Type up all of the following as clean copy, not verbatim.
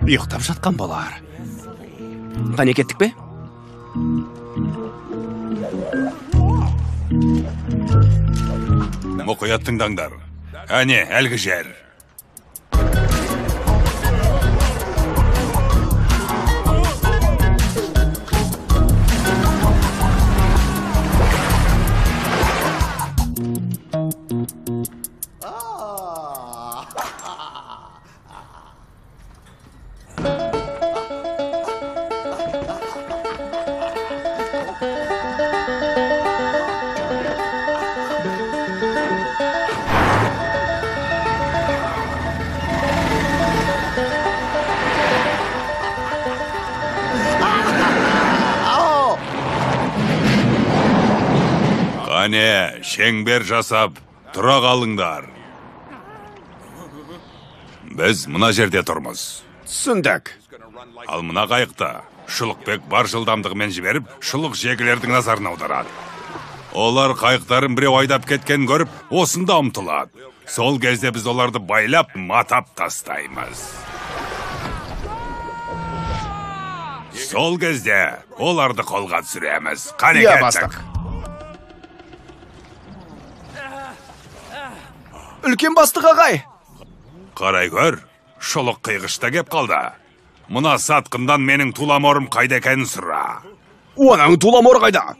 Ұйықтап жатқан болар. Қане кеттік пе? Мұқият тыңдаңдар. Әне, әлгі жер. Қане, шеңбер жасап, тұра қалыңдар. Біз мына жерде тұрмыз. Түсіндік. Ал мына қайықта Шұлықбек бар жылдамдығымен жіберіп, шұлық жегілердің назарын аударады. Олар қайықтарын біреу айдап кеткен көріп, осында ұмтылады. Сол кезде біз оларды байлап, матап тастаймыз. Сол кезде оларды қолға түсіреміз. Қане кеттік. Үлкен бастық ағай. Қарай көр, шұлық қиғышта кеп қалды. Мұна сатқындан менің туламорым қайда екенін сұра. Оның туламор қайда?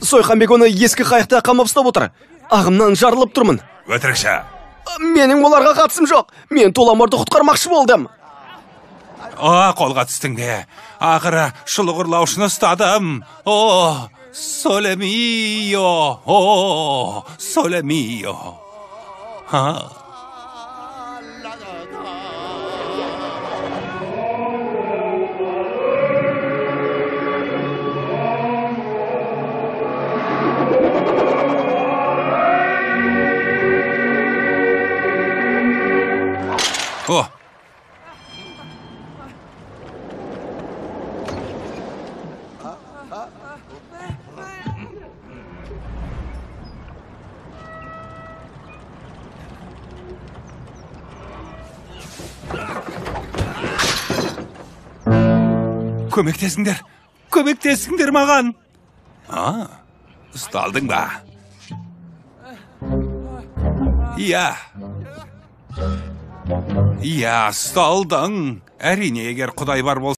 Сойқанбек оны ескі қайықта қамап ұстап отыр. Ағымнан жарылып тұрмын. Өтірікші. Менің оларға қатысым жоқ. Мен туламорды құтқармақшы болдым. Қолға түстің де. Ақыры шұлық ұрлаушыны ұстадым. Солемио. Солемио. Көмектесіңдер маған. Ұсталдың ба? Иә, ұсталдың. Әрине, егер Құдай бар болса.